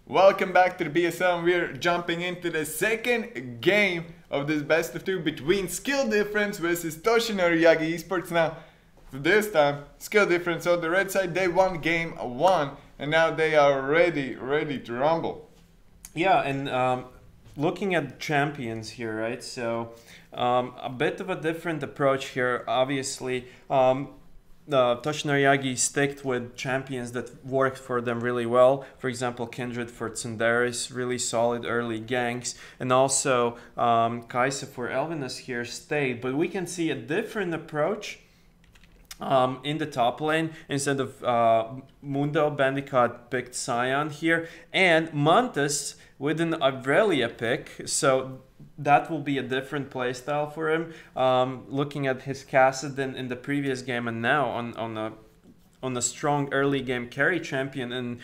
Welcome back to the BSL. We're jumping into the second game of this best of two between Skill Difference versus Toshinori Yagi eSports. Now, for this time, Skill Difference on the red side, they won game 1 and now they are ready to rumble. Yeah, and looking at champions here, right? So a bit of a different approach here, obviously. Toshinori Yagi sticked with champions that worked for them really well. For example, Kindred for Tsunderis, really solid early ganks. And also Kaisa for Elvinus here stayed. But we can see a different approach in the top lane. Instead of Mundo, Bandicoot picked Cyan here. And Mantis with an Aurelia pick. So that will be a different playstyle for him. Looking at his Kassadin in the previous game and now on a strong early game carry champion, and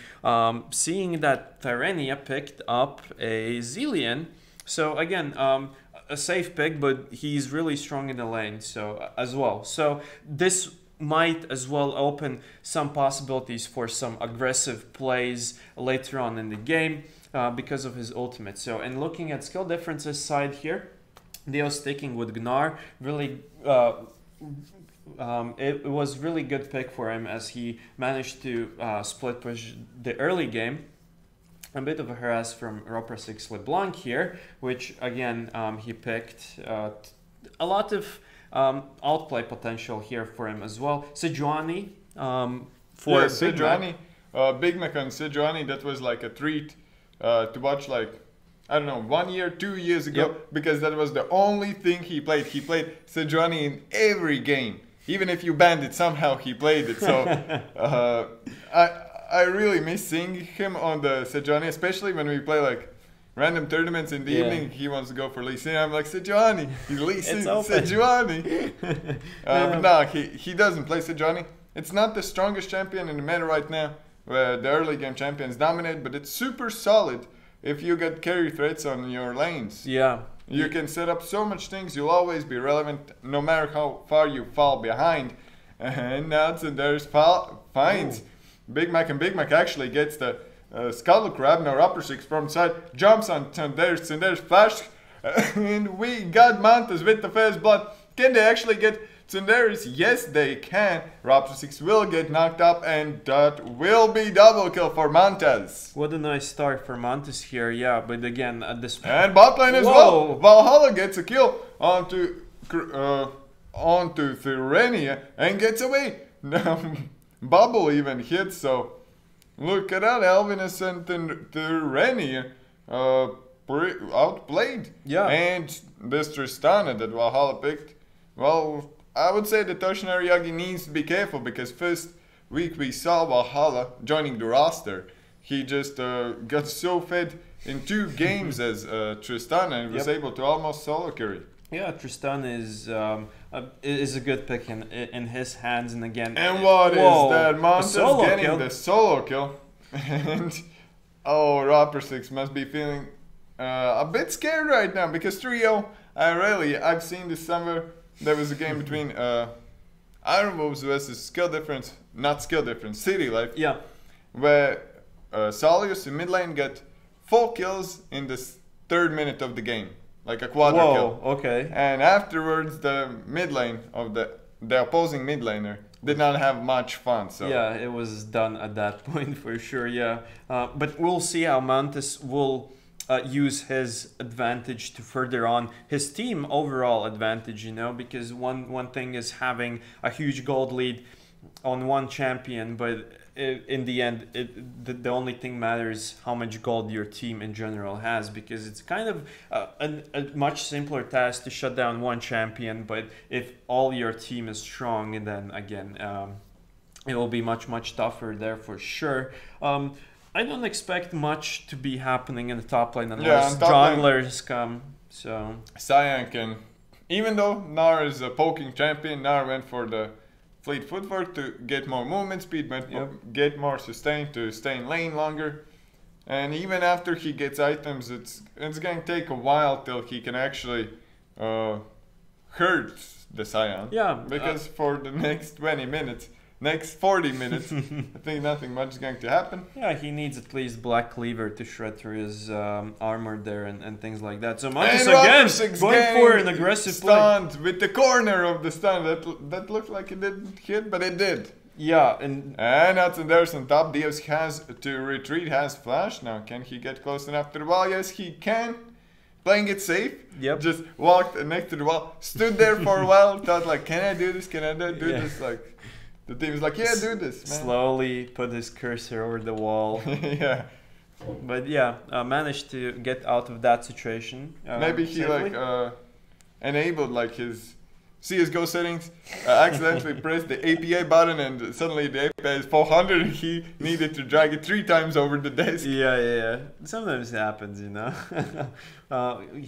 seeing that Tyrania picked up a Zillion. So again, a safe pick, but he's really strong in the lane as well. So this might as well open some possibilities for some aggressive plays later on in the game. Because of his ultimate. So, and looking at skill differences side here, they are sticking with Gnar. Really, it was really good pick for him as he managed to split push the early game. A bit of a harass from Ropra 6 LeBlanc here, which again he picked a lot of outplay potential here for him as well. Sejuani for Sejuani, Big Mac on Sejuani, that was like a treat. To watch, like, I don't know, 1 year, 2 years ago, because that was the only thing he played. He played Sejuani in every game. Even if you banned it, somehow he played it. So I really miss seeing him on the Sejuani, especially when we play like random tournaments in the evening. He wants to go for Lee Sin. I'm like, Sejuani, he's Lee Sin, Sejuani. But no, he doesn't play Sejuani. It's not the strongest champion in the meta right now, where the early game champions dominate, but it's super solid if you get carry threats on your lanes. Yeah. You can set up so much things, you'll always be relevant no matter how far you fall behind. And now Tsunderis finds Big Mac, and Big Mac actually gets the Scuttle Crab, now upper 6 from side, jumps on Tsunderis flash, and we got Mantis with the first blood. Can they actually get Tsunderis? Yes, they can. Raptor 6 will get knocked up, and that will be double kill for Mantas. What a nice start for Mantas here, yeah. But again, at this and bot lane as well. Valhalla gets a kill onto Tyrania and gets away. Bubble even hits. So look at that, Elvinus and Tyrania outplayed. Yeah. And this Tristana that Valhalla picked, well, I would say that Toshinori Yagi needs to be careful, because first week we saw Valhalla joining the roster. He just got so fed in 2 games as Tristana and was able to almost solo carry. Yeah, Tristan is a good pick in his hands, and again. And what is that? Mantas getting the solo kill. And Rapper 6 must be feeling a bit scared right now, because 3-0, I've seen this summer. There was a game between Iron Wolves versus City Life. Yeah. Where Solius in mid lane got 4 kills in the 3rd minute of the game. Like a quadra kill. Okay. And afterwards the mid lane of the opposing mid laner did not have much fun. So yeah, it was done at that point for sure, yeah. But we'll see how Mantis will use his advantage to further on his team overall advantage, because one thing is having a huge gold lead on one champion, but in the end, the only thing matters how much gold your team in general has, because it's kind of a much simpler task to shut down one champion, but if all your team is strong, and then again, it will be much tougher there for sure. I don't expect much to be happening in the top lane unless junglers come. So Cyan can, even though Gnar is a poking champion, Gnar went for the fleet footwork to get more movement speed, but get more sustain to stay in lane longer. And even after he gets items, it's going to take a while till he can actually hurt the Cyan. Yeah. Because for the next 20 minutes, next 40 minutes. I think nothing much is going to happen. Yeah, he needs at least Black Cleaver to shred through his armor there and things like that. So Montes again going for an aggressive play. With the corner of the stun. That looked like it didn't hit, but it did. Yeah, and there's on top. Diaz has to retreat, has flash. Now, can he get close enough to the wall? Yes, he can. Playing it safe. Yep. Just walked next to the wall, stood there for a while, thought like, can I do this? Can I do this? Like, the team was like, yeah, do this, man. Slowly put his cursor over the wall. Yeah. But yeah, managed to get out of that situation. Maybe he safely. Enabled like his CSGO settings, accidentally pressed the API button and suddenly the API is 400 and he needed to drag it 3 times over the desk. Yeah. Sometimes it happens, you know.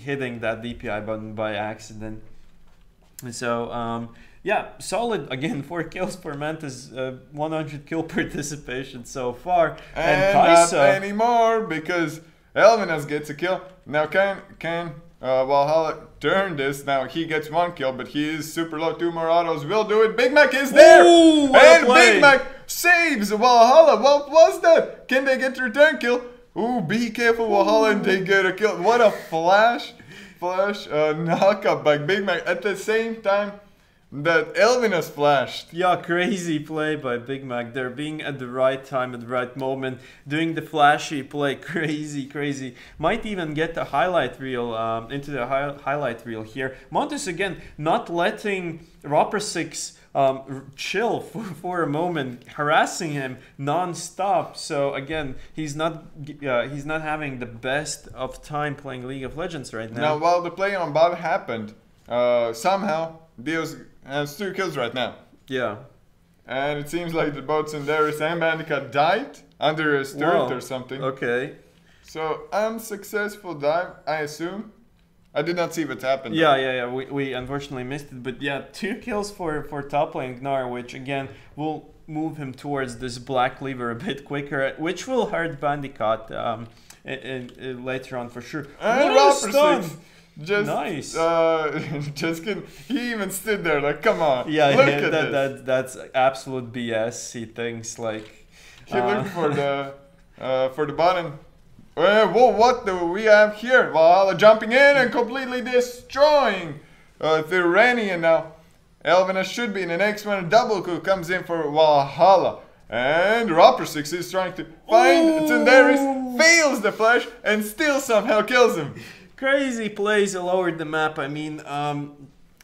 Hitting that DPI button by accident. So, yeah, solid, again, 4 kills for Mantis, 100 kill participation so far. And not anymore because Elvinas gets a kill. Now can Valhalla turn this? Now he gets 1 kill, but he is super low. 2 more autos will do it. Big Mac is there! Ooh, and Big Mac saves Valhalla. What was that? Can they get the return kill? Ooh, be careful, Valhalla, and they get a kill. What a flash knockup by Big Mac at the same time that Elvinas flashed. Yeah, crazy play by Big Mac. They're being at the right time, at the right moment, doing the flashy play. Crazy. Might even get a highlight reel into the highlight reel here. Montes again not letting Roper6 chill for a moment, harassing him non-stop. So again, he's not having the best of time playing League of Legends right now. Now, while the play on bot happened, somehow Dios has 2 kills right now. Yeah. And it seems like the both Sundaris and Bandicoot died under a turret or something. Okay. So unsuccessful dive, I assume. I did not see what happened. Yeah. We unfortunately missed it, but yeah, 2 kills for top lane Gnar, which again will move him towards this Black Cleaver a bit quicker, which will hurt Bandicoot later on for sure. And Roper6 just nice. Just kidding. He even stood there like, come on. Yeah, look at this. That's absolute BS. He thinks like he looked for the bottom. Whoa, what do we have here? Valhalla jumping in and completely destroying Tyranian now. Elvina should be in the next one. Double coup comes in for Valhalla. And Roper6 is trying to find Tsunderis, fails the flash, and still somehow kills him. Crazy plays all over the map. I mean,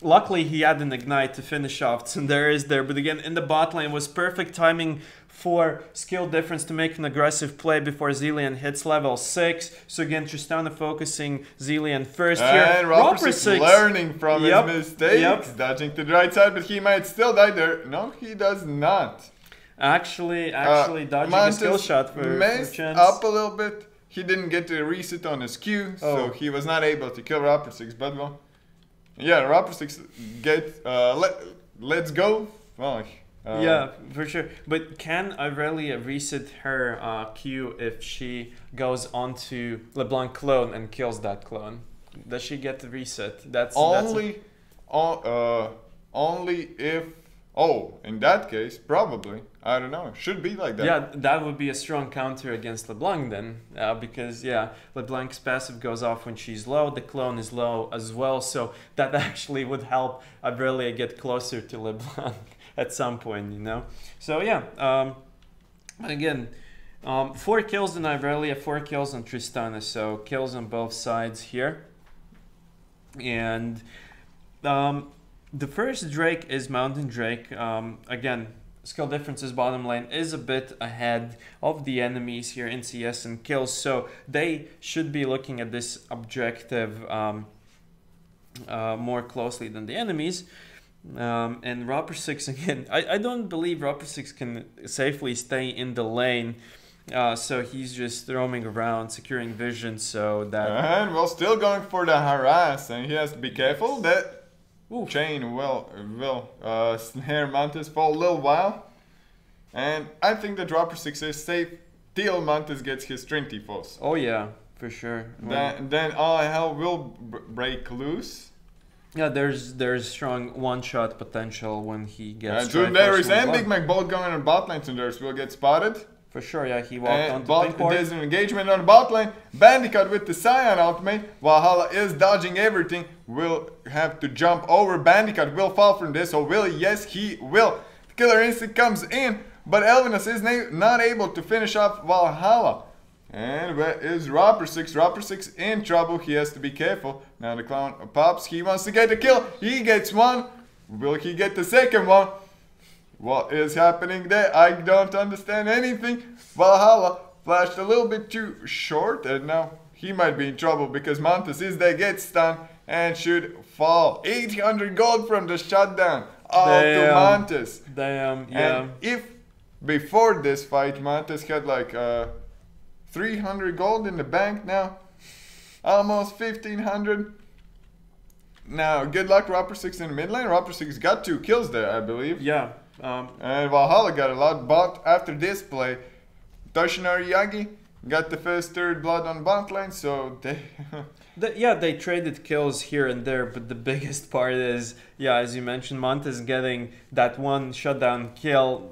luckily he had an ignite to finish off Tsunderis there. But again, in the bot lane was perfect timing for skill difference to make an aggressive play before Zillion hits level 6. So again, Tristana focusing Zillion first here. And Roper6 learning from his mistakes, dodging to the right side, but he might still die there. No, he does not. Actually dodging a skill shot for messed chance. Up a little bit. He didn't get the reset on his Q, so he was not able to kill Roper6. But well, yeah, Roper6 get let's go. Well, yeah, for sure. But can Aurelia reset her Q if she goes onto LeBlanc clone and kills that clone? Does she get the reset? That's only if. Oh, in that case, probably. I don't know. Should be like that. Yeah, that would be a strong counter against LeBlanc then. Because, yeah, LeBlanc's passive goes off when she's low. The clone is low as well. So that actually would help Aurelia get closer to LeBlanc at some point, you know. So, yeah. Again, 4 kills on Aurelia, 4 kills on Tristana. So kills on both sides here. And the first Drake is Mountain Drake. Again, skill differences bottom lane is a bit ahead of the enemies here in CS and kills, so they should be looking at this objective more closely than the enemies. And Roper6 again, I don't believe Roper6 can safely stay in the lane. So he's just roaming around, securing vision, so that... And we're still going for the harass, and he has to be careful that Chain will snare Mantis for a little while. And I think that Roper6 is safe till Mantis gets his Trinity Force. Oh yeah, for sure. Then all hell will break loose. Yeah, there's strong one-shot potential when he gets. And Sundaris and Big Mac both going on bot lane. Sundaris will get spotted. For sure, yeah, he walked on the pink ward. There's an engagement on the bot lane. Bandicoot with the Scion ultimate. Valhalla is dodging everything. Will have to jump over. Bandicoot will fall from this. So will he? Yes, he will. The Killer Instinct comes in. But Elvinus is not able to finish off Valhalla. And where is Rapper6? Rapper6 in trouble. He has to be careful. Now the clown pops. He wants to get the kill. He gets one. Will he get the second one? What is happening there? I don't understand anything. Valhalla flashed a little bit too short. And now he might be in trouble because Montes is there, gets stunned and should fall. 800 gold from the shutdown. All to Montes. Damn, yeah. And if before this fight Montes had like 300 gold in the bank, now almost 1500. Now good luck Rapper6 in the mid lane. Rapper6 got 2 kills there, I believe. Yeah. And Valhalla got a lot, but after this play, Toshinari Yagi got the first third blood on bot lane, so they... they traded kills here and there, but the biggest part is, yeah, as you mentioned, Montes getting that one shutdown kill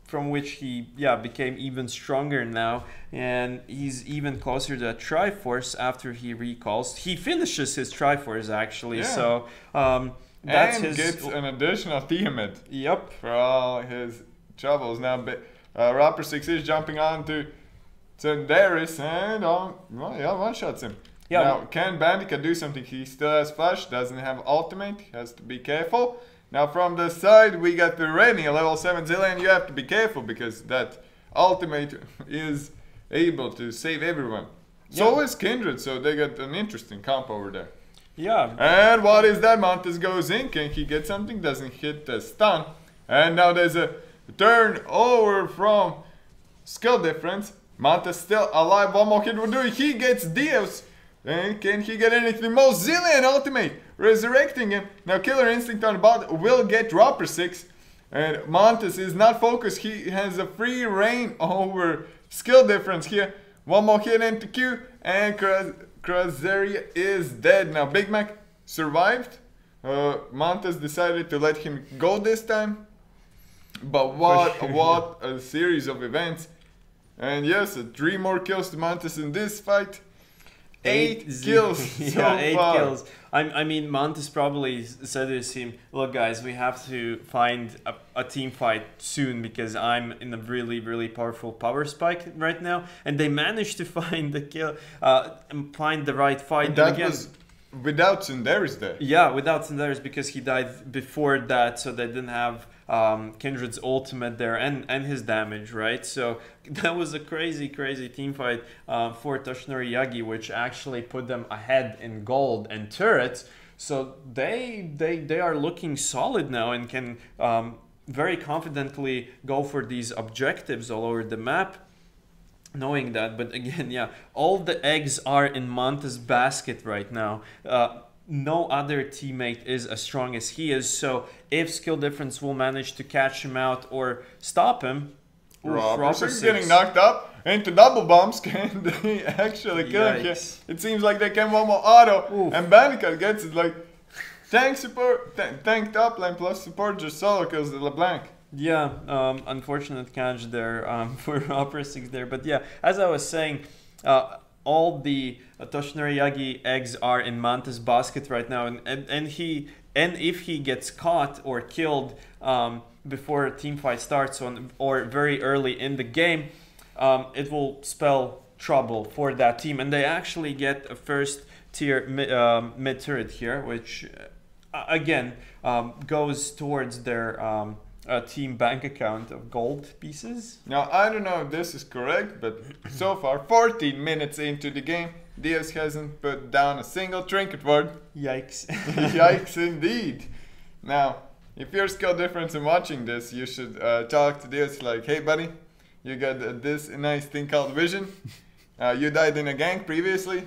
from which he, became even stronger now, and he's even closer to a Triforce after he recalls. He finishes his Triforce, actually, so... that's and gets an additional Tiamat. Yep. For all his troubles. Now, Rapper6 is jumping on to Sundaris and one-shots him. Yeah. Now, can Bandicoot do something? He still has flash, doesn't have ultimate, has to be careful. Now, from the side, we got the Rennie, a level 7 Zilean. You have to be careful because that ultimate is able to save everyone. So is Kindred, so they got an interesting comp over there. Yeah. And what is that? Montes goes in. Can he get something? Doesn't hit the stun. And now there's a turn over from skill difference. Montes still alive. One more hit will do it. He gets Dios. And can he get anything more? Zilean ultimate. Resurrecting him. Now Killer Instinct on the bot will get Rapper6. And Montes is not focused. He has a free reign over skill difference here. One more hit into Q. And Krazeria is dead. Now Big Mac survived. Montes decided to let him go this time. But what a series of events. And yes, 3 more kills to Montes in this fight. 8 kills so yeah, 8 far. kills. I mean, Montes probably said to his team, look guys, we have to find a team fight soon because I'm in a really, really powerful power spike right now. And they managed to find the kill, find the right fight. And that was without Sundaris there. Yeah, without Sundaris because he died before that, so they didn't have Kindred's ultimate there and his damage, right? So that was a crazy team fight for Toshinori Yagi, which actually put them ahead in gold and turrets. So they are looking solid now and can very confidently go for these objectives all over the map. Knowing that, but again, yeah, all the eggs are in Montes' basket right now. No other teammate is as strong as he is, so if skill difference will manage to catch him out or stop him, Rapper6 getting knocked up into double bombs. Can they actually kill him here? It seems like they can one more auto, and Bandicoot gets it like tank support, tank top lane plus support just solo kills the LeBlanc. Yeah, unfortunate catch there for Rapper6 there, but yeah, as I was saying, all the Toshinori Yagi eggs are in Montes' basket right now, and if he gets caught or killed before a team fight starts or very early in the game, it will spell trouble for that team, and they actually get a first tier mid turret here, which again goes towards their team bank account of gold pieces. Now, I don't know if this is correct, but so far, 14 minutes into the game, Diaz hasn't put down a single trinket ward. Yikes. Yikes indeed. Now, if you're skill difference in watching this, you should talk to Diaz like, hey buddy, you got this nice thing called vision. You died in a gank previously.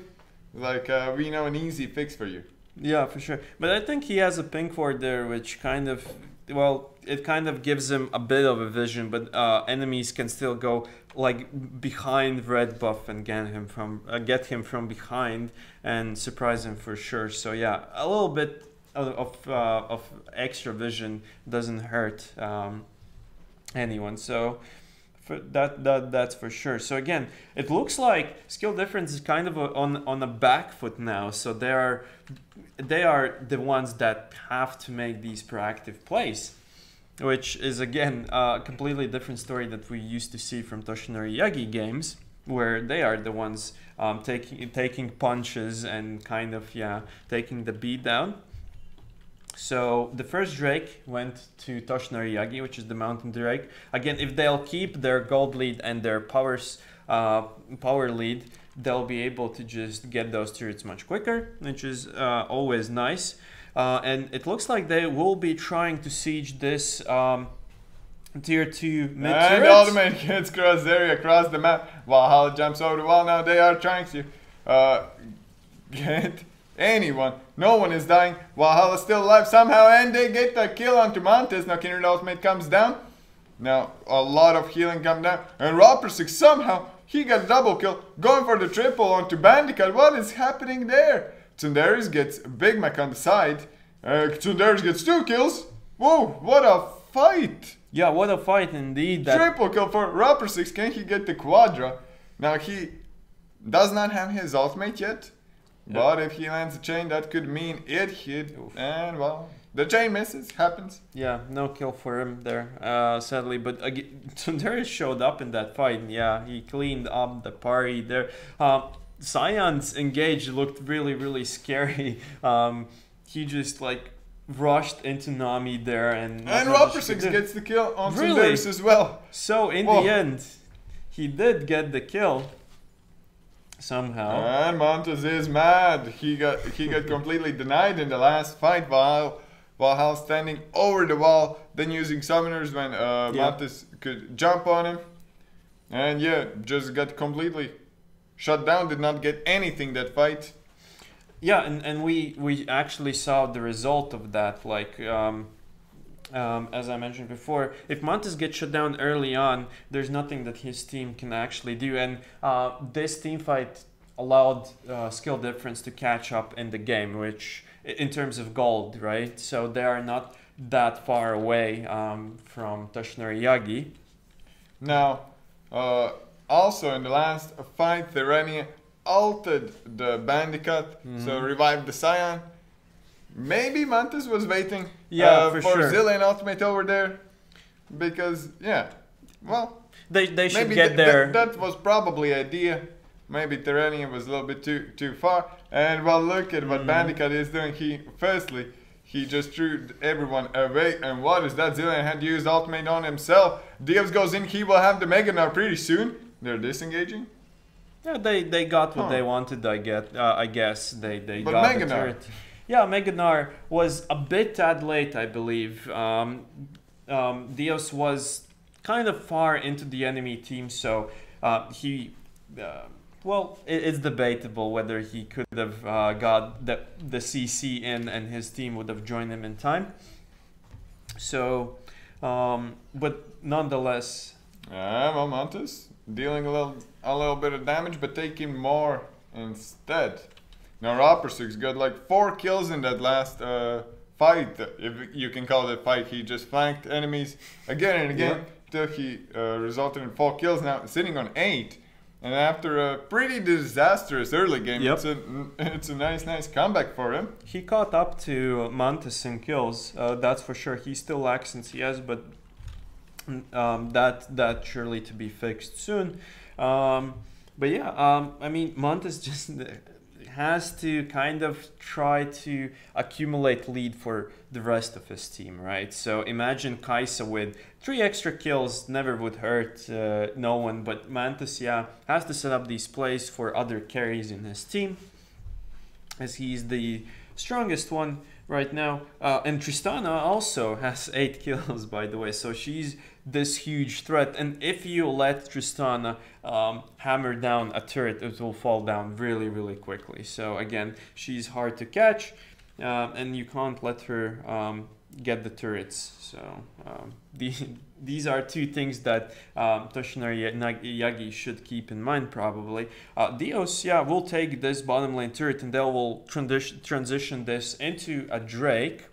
Like, we know an easy fix for you. Yeah, for sure. But I think he has a pink ward there, which kind of, well, it kind of gives him a bit of a vision, but enemies can still go like behind red buff and get him from behind and surprise him for sure. So yeah, a little bit of extra vision doesn't hurt anyone. So that's for sure. So again, it looks like skill difference is kind of on a back foot now. So they are the ones that have to make these proactive plays, which is again a completely different story that we used to see from Toshinori Yagi games, where they are the ones taking punches and kind of taking the beat down. So the first Drake went to Toshinori Yagi, which is the Mountain Drake. Again, if they'll keep their gold lead and their power lead, they'll be able to just get those turrets much quicker, which is always nice. And it looks like they will be trying to siege this tier 2 mid turret. And ultimate gets cross area across the map. Valhalla jumps over the wall. Now they are trying to get anyone. No one is dying. Valhalla's still alive somehow, and they get the kill onto Montes. Now Kindred ultimate comes down. Now a lot of healing come down, and Rappersix somehow he got a double kill, going for the triple onto Bandicoot. What is happening there? Tsunderis gets Big Mac on the side. Tsunderis gets 2 kills. Whoa, what a fight! Yeah, what a fight indeed. Triple kill for Rappersix. Can he get the Quadra? Now he does not have his ultimate yet. But if he lands a chain, that could mean it hit. Oof. And well, the chain misses. Happens. Yeah, no kill for him there, sadly. But Tsunderis showed up in that fight. Yeah, he cleaned up the party there. Cyan's engage looked really, really scary. He just like rushed into Nami there, and Rappersix gets the kill on Tsunderis as well. So in the end, he did get the kill somehow. And Montes is mad. He got completely denied in the last fight while standing over the wall, then using summoners when Montes could jump on him. And yeah, just got completely shut down, did not get anything that fight. Yeah, and we actually saw the result of that. Like as I mentioned before, if Montes gets shut down early on, there's nothing that his team can actually do. And this team fight allowed skill difference to catch up in the game, which in terms of gold, right? So they are not that far away from Toshinori Yagi. Now, also in the last fight, Therenia ulted the Bandicoot, so revived the Cyan. Maybe Montes was waiting for sure. Zillion ultimate over there, because well, they should get there. That was probably idea. Maybe Therenia was a little bit too far. And well, look at what Bandicoot is doing. He just threw everyone away. And what is that? Zillion had used ultimate on himself. Diaz goes in. He will have the Mega now pretty soon. They're disengaging. Yeah, they got what they wanted. I guess they but got Meganar. the turret. Yeah, Meganar was a bit tad late, I believe. Diaz was kind of far into the enemy team, so he. Well, it's debatable whether he could have got the CC in and his team would have joined him in time. So, but nonetheless. Well, Montes dealing a little bit of damage, but taking more instead. Now Rappersix got like 4 kills in that last fight, if you can call it a fight. He just flanked enemies again and again till he resulted in 4 kills. Now sitting on 8. And after a pretty disastrous early game, it's a nice comeback for him. He caught up to Montes in kills, that's for sure. He still lacks in CS, but that surely to be fixed soon. But yeah, I mean, Montes just has to kind of try to accumulate lead for the rest of his team, right? So imagine Kaisa with 3 extra kills, never would hurt no one, but Mantis, has to set up these plays for other carries in his team, as he's the strongest one right now. And Tristana also has 8 kills, by the way, so she's this huge threat. And if you let Tristana hammer down a turret, it will fall down really quickly. So again, she's hard to catch, and you can't let her get the turrets. So these are two things that Toshinori Yagi should keep in mind probably. Dios, yeah, will take this bottom lane turret and they will transition this into a Drake.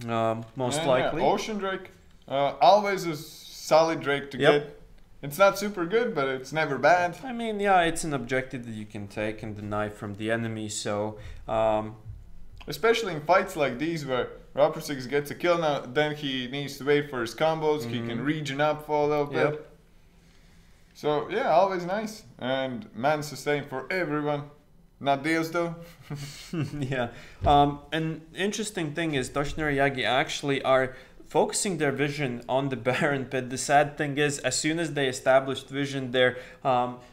Most likely. Yeah, Ocean Drake, always a solid Drake to get. It's not super good, but it's never bad. I mean, yeah, it's an objective that you can take and deny from the enemy, so... especially in fights like these where Rapper6 gets a kill now, then he needs to wait for his combos, he can regen up for a little bit. So, yeah, always nice. And man sustain for everyone. Not Dios though. Yeah. An interesting thing is Toshinori Yagi actually are focusing their vision on the Baron pit. The sad thing is, as soon as they established vision, their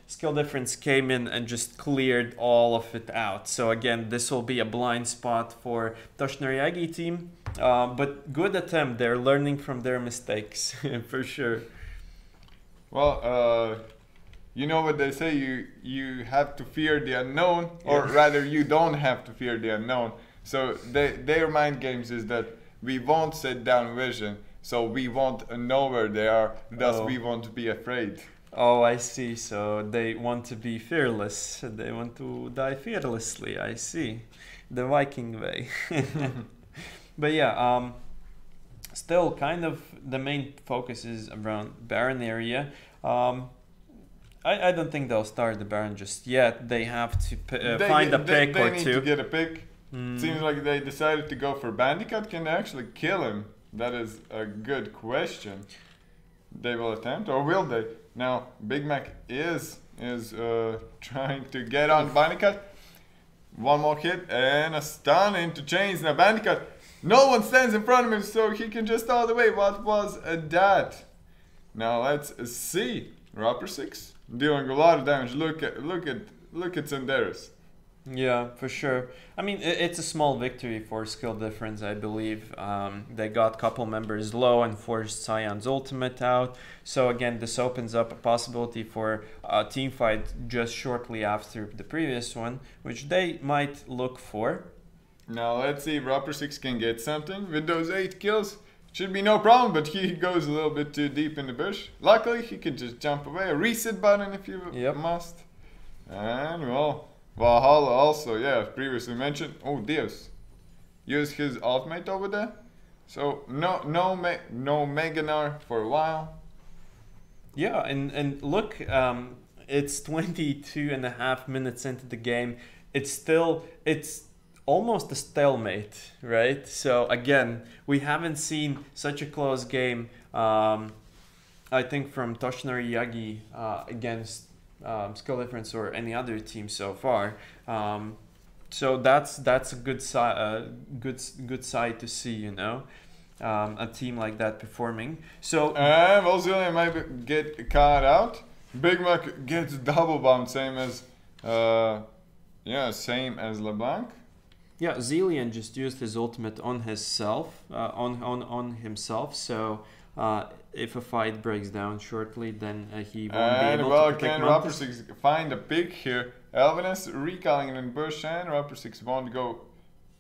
skill difference came in and just cleared all of it out. So again, this will be a blind spot for Toshinori Yagi team. But good attempt. They're learning from their mistakes, for sure. Well, you know what they say, you have to fear the unknown, or rather you don't have to fear the unknown. So their mind games is that we won't set down vision, so we won't know where they are, thus we won't be afraid. Oh, I see. So they want to be fearless. They want to die fearlessly. I see. The Viking way. But yeah, still kind of the main focus is around Baron area. I don't think they'll start the Baron just yet. They have to find a pick or two. They need to get a pick. Seems like they decided to go for Bandicoot. Can they actually kill him? That is a good question. They will attempt, or will they? Now, Big Mac is trying to get on Bandicoot. One more hit and a stun into chains. Now Bandicoot, no one stands in front of him, so he can just all the way. What was that? Now let's see. Rapper6 dealing a lot of damage. Look at Senderis. Yeah, for sure. I mean, it's a small victory for skill difference, I believe. They got a couple members low and forced Cyan's ultimate out. So again, this opens up a possibility for a team fight just shortly after the previous one, which they might look for. Now let's see if Rapper6 can get something. With those 8 kills, should be no problem, but he goes a little bit too deep in the bush. Luckily, he can just jump away. A reset button if you must. And well... Valhalla also, yeah, as previously mentioned. Oh, Dios. Use his ultimate over there. So, no Meganar for a while. Yeah, and look, it's 22.5 minutes into the game. It's almost a stalemate, right? So, again, we haven't seen such a close game, I think, from Toshinori Yagi against skill difference or any other team so far. So that's a good side to see, you know, a team like that performing. So Volzilian might get caught out. Big Mac gets double bomb, same as LeBlanc. Yeah, Zillion just used his ultimate on himself, on himself. So if a fight breaks down shortly, then he won't be able to protect Mantis. Rapper6 find a pick here? Elvinus recalling in bush, and Rapper6 won't go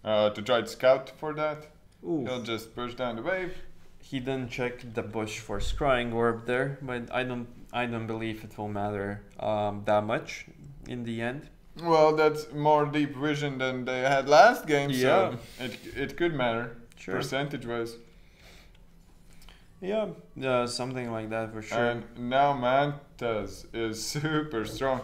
to try to scout for that. Ooh. He'll just push down the wave. He didn't check the bush for scrying orb there, but I don't believe it will matter that much in the end. Well, that's more deep vision than they had last game, so it could matter percentage-wise. Yeah, something like that for sure. And now Mantas is super strong.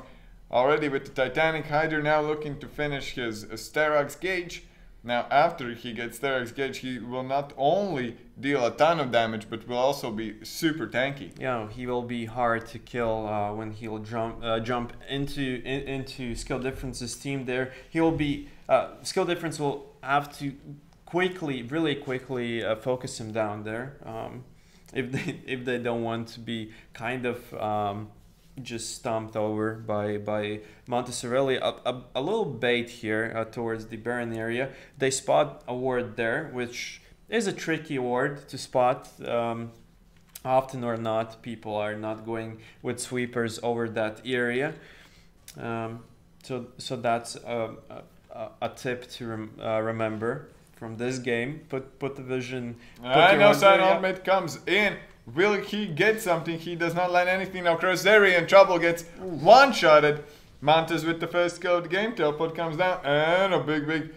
Already with the Titanic Hydra now looking to finish his Sterak's Gauge. Now after he gets Sterak's Gauge, he will not only deal a ton of damage, but will also be super tanky. Yeah, he will be hard to kill when he'll jump into Skill Difference's team there. He will be... Skill Difference will have to really quickly focus him down there. If they don't want to be kind of just stomped over by Montessorelli. A little bait here towards the Baron area. They spot a ward there, which is a tricky ward to spot. Often or not, people are not going with sweepers over that area. So that's a tip to remember from this game. Put the vision. I know Sign Ultimate comes in. Will he get something? He does not land anything. Now Crosseri in trouble, gets one-shotted. Mantas with the first kill of the game. Teleport comes down. And a big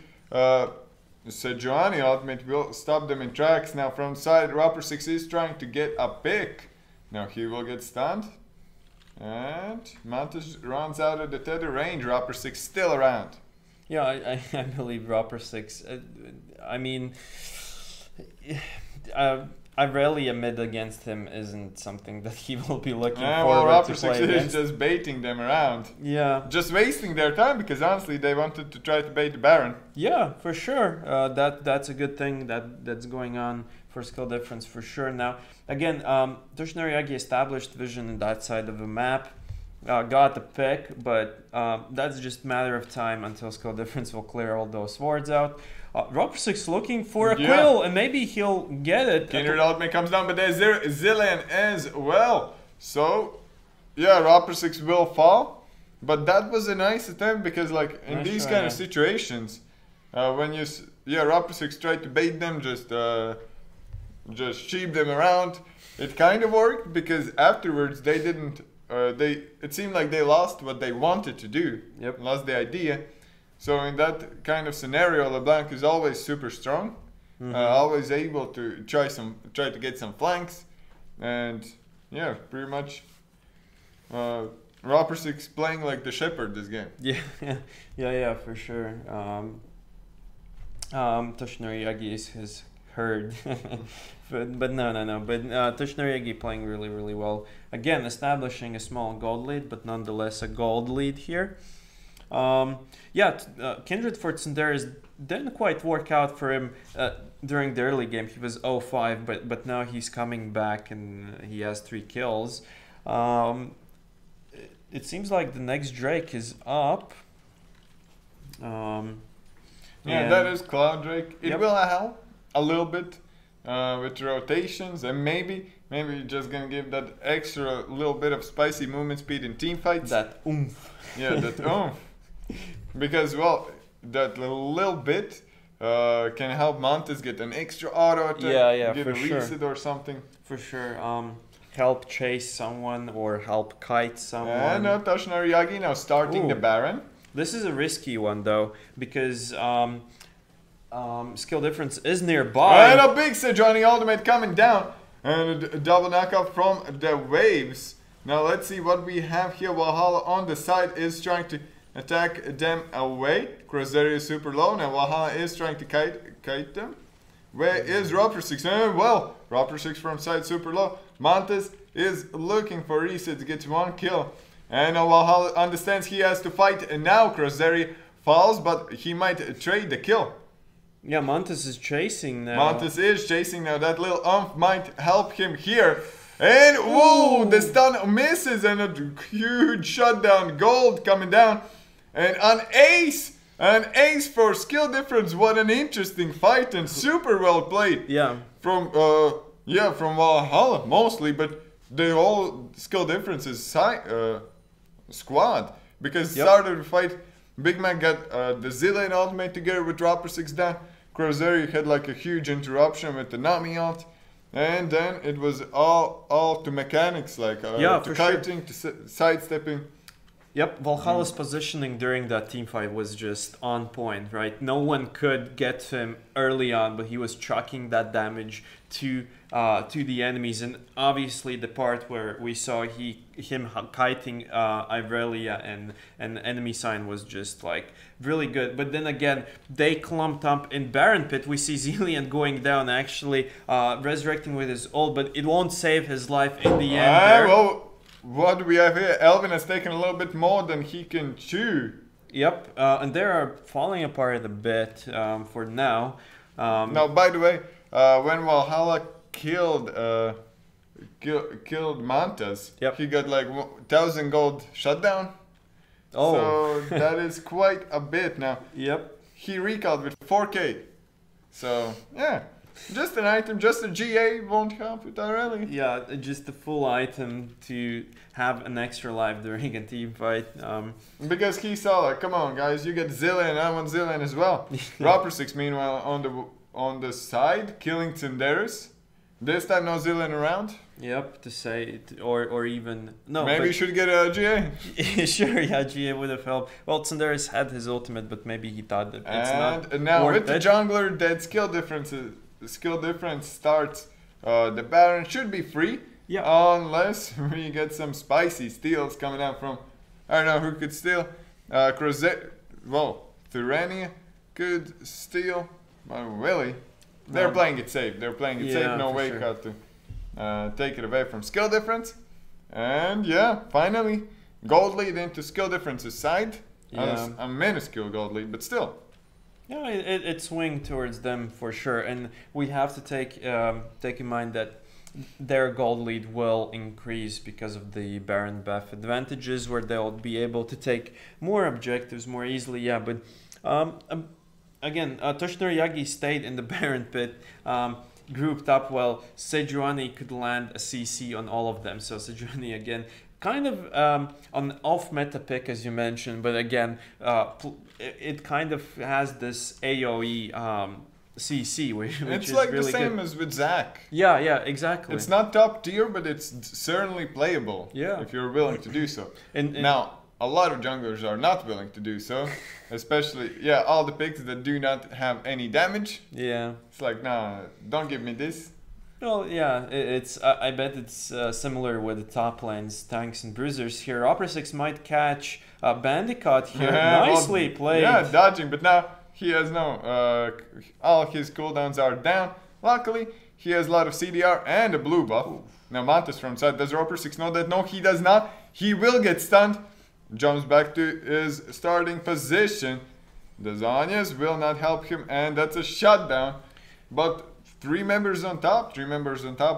Sejuani ultimate will stop them in tracks. Now from side, Rapper 6 is trying to get a pick. Now he will get stunned. And Mantas runs out of the tether range. Rapper 6 still around. Yeah, I believe Rapper 6. I mean, I rarely admit against him isn't something that he will be looking forward to play against. Is just baiting them around. Yeah. Just wasting their time because honestly they wanted to try to bait the Baron. Yeah, for sure. That's a good thing that's going on for skill difference for sure. Now, again, Toshinori Yagi established vision in that side of the map. Got the pick, but that's just a matter of time until skill difference will clear all those wards out. Rapper 6 looking for a quill, and maybe he'll get it. Kindred ultimate comes down, but there's Zillion as well. So, yeah, Rapper 6 will fall. But that was a nice attempt because, like, in these kind of situations, when you, Rapper 6 tried to bait them, just sheep them around. It kind of worked because afterwards they didn't. It seemed like they lost what they wanted to do. Yep. Lost the idea. So in that kind of scenario, LeBlanc is always super strong, always able to try to get some flanks, and yeah, pretty much Rapper 6 playing like the shepherd this game. Yeah, for sure. Toshinori Yagi is his herd, but no. But Toshinori Yagi playing really well. Again, establishing a small gold lead, but nonetheless a gold lead here. Kindred for Tsunderes didn't quite work out for him during the early game. He was 0-5, but now he's coming back and he has 3 kills. It seems like the next Drake is up. That is Cloud Drake. It will help a little bit with rotations, and maybe you're just gonna give that extra little bit of spicy movement speed in team fights. That oomph. Yeah, that oomph. Because, well, that little bit can help Mantas get an extra auto attack, get a reset or something. For sure. Help chase someone or help kite someone. And now Toshinori Yagi now starting the Baron. This is a risky one though, because skill difference is nearby. And a big Sejuani ultimate coming down. And a double knockout from the waves. Now let's see what we have here. Valhalla on the side is trying to attack them away. Crosseri is super low. Now Valhalla is trying to kite them. Where is Rapper 6? Well, Rapper 6 from side super low. Mantas is looking for resets, gets 1 kill. And now Valhalla understands he has to fight. And now Crosseri falls, but he might trade the kill. Yeah, Mantas is chasing now. Mantas is chasing now. That little umph might help him here. And whoa, the stun misses and a huge shutdown. Gold coming down. And an ace for skill difference. What an interesting fight and super well played. Yeah. From Valhalla mostly, but the whole skill difference is squad. Because started the fight, Big Mac got the Zillion ultimate together with Rapper 6 down. Crosseri had like a huge interruption with the Nami ult. And then it was all to mechanics, like to kiting, to sidestepping. Yep, Valhalla's positioning during that teamfight was just on point, right? No one could get to him early on, but he was chucking that damage to the enemies. And obviously the part where we saw him kiting Irelia and enemy sign was just like really good. But then again, they clumped up in Baron Pit. We see Zillion going down, actually resurrecting with his ult, but it won't save his life in the end. Well, what do we have here? Elvin has taken a little bit more than he can chew. Yep, and they are falling apart a bit for now. Now, by the way, when Valhalla killed Mantas, he got like 1,000 gold shutdown. So that is quite a bit now. Yep. He recalled with 4K. So, yeah. Just an item, just a GA won't help with that really. Yeah, just a full item to have an extra life during a team fight. Because he saw like, come on guys, you get Zillion, I want Zillion as well. Rapper6 meanwhile on the side, killing Tyndareus. This time no Zillion around. Yep, to say it, or even no. Maybe you should get a GA. Sure, yeah, GA would have helped. Well, Tyndareus had his ultimate, but maybe he thought that it's not. And now with the it. jungler, that skill difference starts. The Baron should be free, unless we get some spicy steals coming out from, I don't know who could steal. Thurania could steal, but Willie. They're playing it safe. They're playing it safe. No way how to take it away from skill difference. And yeah, finally, gold lead into skill difference's side. Yeah. A minuscule gold lead, but still. Yeah, it swing towards them for sure, and we have to take in mind that their gold lead will increase because of the Baron buff advantages, where they'll be able to take more objectives more easily. Yeah, but again, Toshinori Yagi stayed in the Baron pit, grouped up well. Sejuani could land a CC on all of them, so Sejuani again kind of an off-meta pick, as you mentioned, but again, it kind of has this AoE CC, which it's is like really the same good. as with Zac. Yeah, exactly. It's not top tier, but it's certainly playable. Yeah. If you're willing to do so. And now, a lot of junglers are not willing to do so, especially all the picks that do not have any damage. Yeah. It's like, nah, don't give me this. Well, yeah, I bet it's similar with the top lanes, tanks and bruisers here. Opera6 might catch Bandicoot here. Nicely played. Yeah, dodging, but now he has no, all his cooldowns are down. Luckily, he has a lot of CDR and a blue buff. Ooh. Now Mantis from side, does Opera6 know that? No, he does not. He will get stunned. Jumps back to his starting position. The Zanyas will not help him, and that's a shutdown. But three members on top.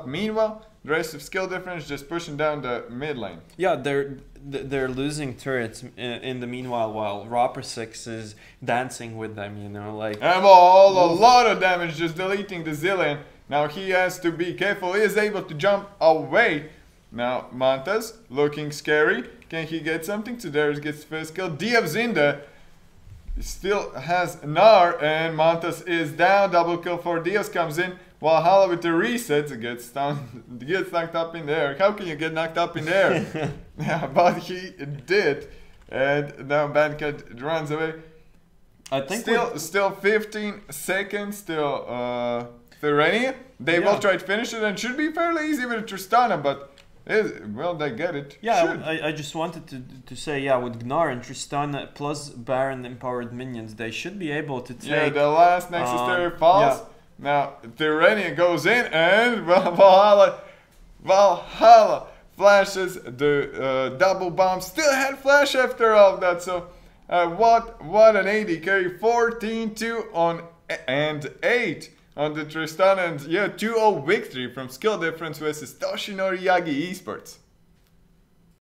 Meanwhile, the rest of skill difference just pushing down the mid lane. Yeah, they're losing turrets in the meanwhile, while Rapper6 is dancing with them, you know, like. And a lot of damage just deleting the Zillion. Now he has to be careful. He is able to jump away. Now Mantas looking scary. Can he get something? Tyndareus gets first kill. Diavzinda still has Gnar, and Mantas is down. Double kill for Diaz comes in. Valhalla with the resets gets stunned, gets knocked up in the air. How can you get knocked up in the air? Yeah, but he did, and now Bandicoot runs away. I think still 15 seconds. Still Thurania. They will try to finish it, and should be fairly easy with Tristana, but. Well, they get it. Yeah, I just wanted to say, yeah, with Gnar and Tristana plus Baron empowered minions, they should be able to take. Yeah, the last Nexus Terror falls. Yeah. Now Tyrania goes in, and Valhalla flashes the double bomb. Still had flash after all of that. So what an AD carry, 14-2 on and 8. On the Tristana, and 2-0 victory from skill difference versus Toshinori Yagi eSports.